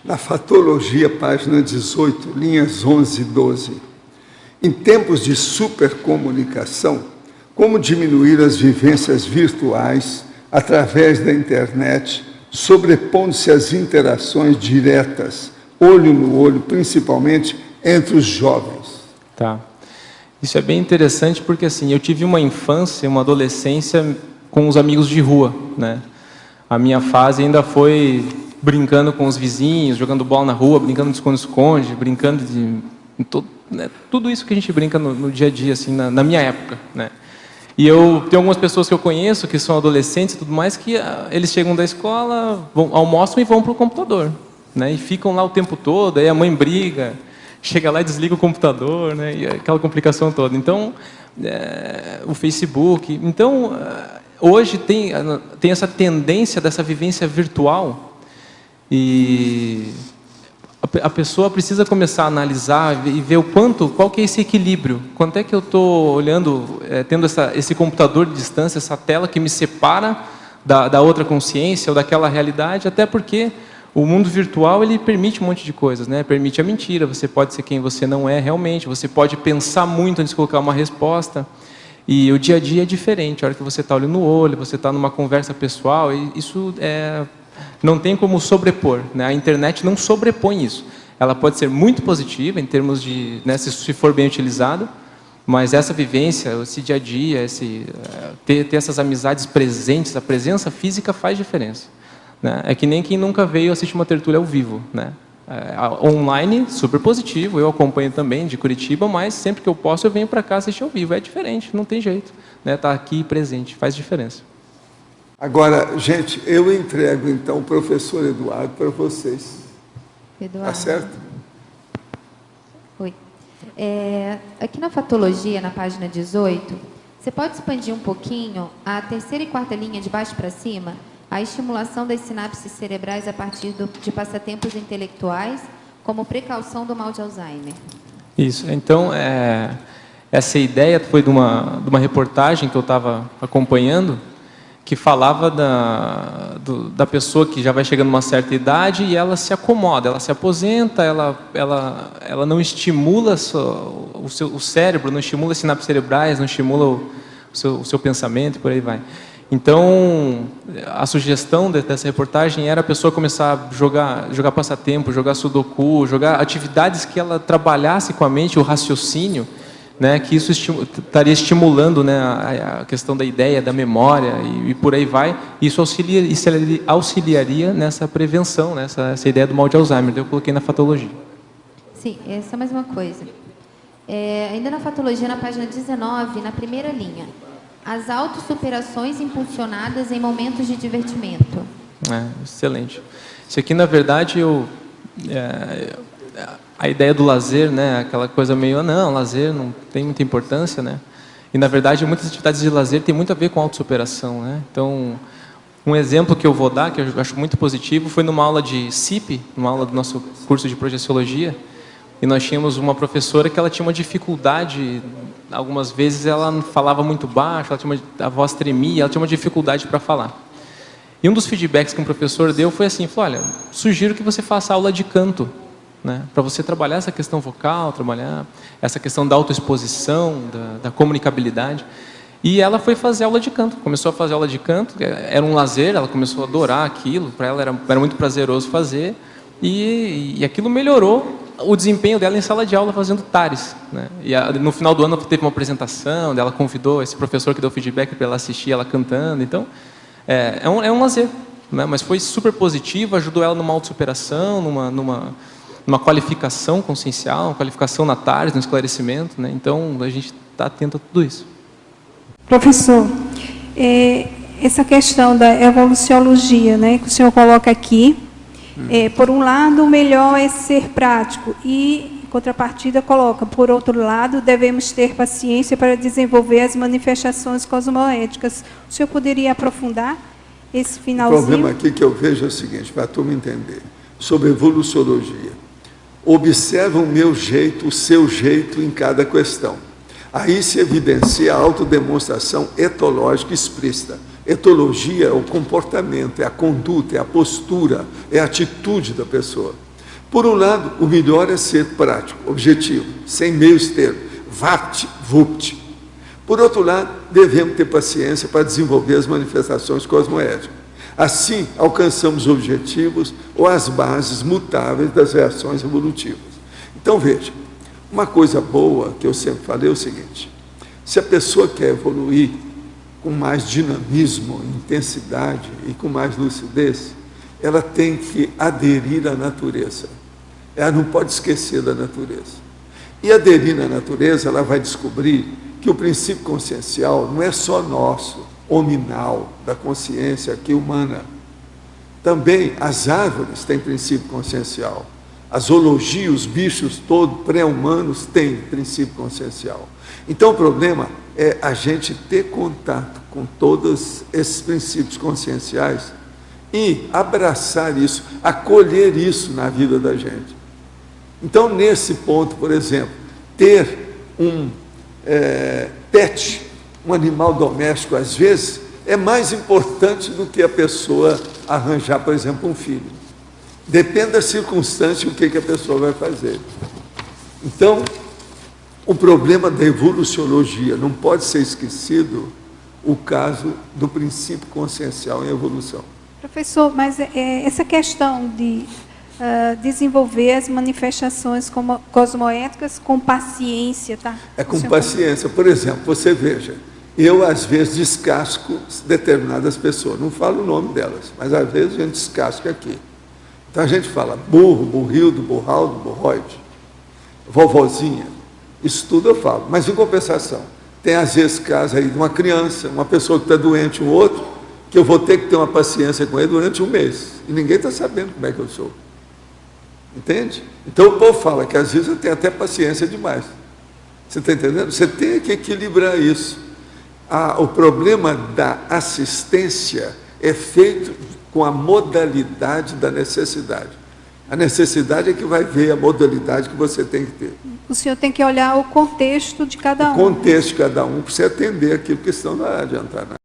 Na Fatologia, página 18, linhas 11 e 12. Em tempos de supercomunicação, como diminuir as vivências virtuais através da internet, sobrepondo-se às interações diretas, olho no olho, principalmente entre os jovens? Tá. Isso é bem interessante porque, assim, eu tive uma infância, uma adolescência com os amigos de rua, né? A minha fase ainda foi brincando com os vizinhos, jogando bola na rua, brincando de esconde-esconde, brincando de... né? Tudo isso que a gente brinca no dia a dia, assim, na minha época, né? E eu tenho algumas pessoas que eu conheço, que são adolescentes e tudo mais, que eles chegam da escola, almoçam e vão para o computador, né? E ficam lá o tempo todo, aí a mãe briga, chega lá e desliga o computador, né? E aquela complicação toda. Então, o Facebook... Então, hoje tem essa tendência dessa vivência virtual e a pessoa precisa começar a analisar e ver qual que é esse equilíbrio. Quanto é que eu estou olhando, tendo esse computador de distância, essa tela que me separa da outra consciência ou daquela realidade, até porque o mundo virtual ele permite um monte de coisas, né? Permite a mentira, você pode ser quem você não é realmente, você pode pensar muito antes de colocar uma resposta. E o dia a dia é diferente, a hora que você está olho no olho, você está numa conversa pessoal, e isso não tem como sobrepor, né? A internet não sobrepõe isso. Ela pode ser muito positiva em termos de, né, se for bem utilizada, mas essa vivência, esse dia a dia, ter essas amizades presentes, a presença física faz diferença, né? É que nem quem nunca veio assistir uma tertúlia ao vivo, né? Online, super positivo, eu acompanho também de Curitiba, mas sempre que eu posso eu venho para cá assistir ao vivo, é diferente, não tem jeito, né? Tá aqui presente, faz diferença. Agora, gente, eu entrego então o professor Eduardo para vocês. Eduardo. Tá certo? Oi. Aqui na Fatologia, na página 18, você pode expandir um pouquinho a terceira e quarta linha de baixo para cima? A estimulação das sinapses cerebrais a partir de passatempos intelectuais, como precaução do mal de Alzheimer. Isso. Então, essa ideia foi de uma reportagem que eu estava acompanhando, que falava da pessoa que já vai chegando numa certa idade e ela se acomoda, ela se aposenta, ela não estimula o cérebro, não estimula as sinapses cerebrais, não estimula o seu pensamento e por aí vai. Então, a sugestão dessa reportagem era a pessoa começar a jogar passatempo, jogar sudoku, jogar atividades que ela trabalhasse com a mente, o raciocínio, né, que isso estaria estimulando, né, a questão da ideia, da memória e por aí vai. Isso auxiliaria nessa prevenção, né, essa ideia do mal de Alzheimer. Eu coloquei na Fatologia. Sim, essa é mais uma coisa. Ainda na Fatologia, na página 19, na primeira linha. As autossuperações impulsionadas em momentos de divertimento. Excelente. Isso aqui, na verdade, a ideia do lazer, né, aquela coisa meio, não, lazer não tem muita importância, né? E, na verdade, muitas atividades de lazer têm muito a ver com autossuperação, né? Então, um exemplo que eu vou dar, que eu acho muito positivo, foi numa aula de CIP, numa aula do nosso curso de Projeciologia, e nós tínhamos uma professora que ela tinha uma dificuldade, algumas vezes ela falava muito baixo, a voz tremia, ela tinha uma dificuldade para falar. E um dos feedbacks que um professor deu foi assim, falou, olha, sugiro que você faça aula de canto, né, para você trabalhar essa questão vocal, trabalhar essa questão da autoexposição, da comunicabilidade. E ela foi fazer aula de canto, começou a fazer aula de canto, era um lazer, ela começou a adorar aquilo, para ela era muito prazeroso fazer, e aquilo melhorou o desempenho dela em sala de aula fazendo TARES, né? E no final do ano teve uma apresentação, ela convidou esse professor que deu feedback para ela assistir, ela cantando. Então, é um lazer, né? Mas foi super positivo, ajudou ela numa autossuperação, numa qualificação consciencial, uma qualificação na TARES, no esclarecimento, né? Então, a gente está atento a tudo isso. Professor, essa questão da evoluciologia, né, que o senhor coloca aqui, por um lado, o melhor é ser prático e, em contrapartida, coloca, por outro lado, devemos ter paciência para desenvolver as manifestações cosmoéticas. O senhor poderia aprofundar esse finalzinho? O problema aqui que eu vejo é o seguinte, para a turma entender, sobre evoluciologia. Observa o meu jeito, o seu jeito em cada questão. Aí se evidencia a autodemonstração etológica explícita. Etologia é o comportamento, é a conduta, é a postura, é a atitude da pessoa. Por um lado, o melhor é ser prático, objetivo, sem meios termos, vapt-vupt. Por outro lado, devemos ter paciência para desenvolver as manifestações cosmoéticas. Assim, alcançamos objetivos ou as bases mutáveis das reações evolutivas. Então, veja, uma coisa boa que eu sempre falei é o seguinte: se a pessoa quer evoluir com mais dinamismo, intensidade e com mais lucidez, ela tem que aderir à natureza. Ela não pode esquecer da natureza. E aderir à natureza, ela vai descobrir que o princípio consciencial não é só nosso, hominal, da consciência aqui humana. Também as árvores têm princípio consciencial. A zoologia, os bichos todos, pré-humanos, têm princípio consciencial. Então o problema é a gente ter contato com todos esses princípios conscienciais e abraçar isso, acolher isso na vida da gente. Então, nesse ponto, por exemplo, ter um pet, um animal doméstico, às vezes, é mais importante do que a pessoa arranjar, por exemplo, um filho. Depende da circunstância o que a pessoa vai fazer. Então, o problema da evoluciologia não pode ser esquecido o caso do princípio consciencial em evolução. Professor, mas essa questão de desenvolver as manifestações cosmoéticas com paciência, tá? É com paciência. Por exemplo, você veja, eu às vezes descasco determinadas pessoas, não falo o nome delas, mas às vezes a gente descasca aqui. Então a gente fala burro, burrildo, burraldo, burroide, vovozinha, isso tudo eu falo. Mas em compensação, tem às vezes casos aí de uma criança, uma pessoa que está doente, um outro, que eu vou ter que ter uma paciência com ele durante um mês. E ninguém está sabendo como é que eu sou. Entende? Então o povo fala que às vezes eu tenho até paciência demais. Você está entendendo? Você tem que equilibrar isso. O problema da assistência é feito com a modalidade da necessidade. A necessidade é que vai ver a modalidade que você tem que ter. O senhor tem que olhar o contexto de cada um. O contexto de cada um, para você atender aquilo que senão não vai adiantar nada.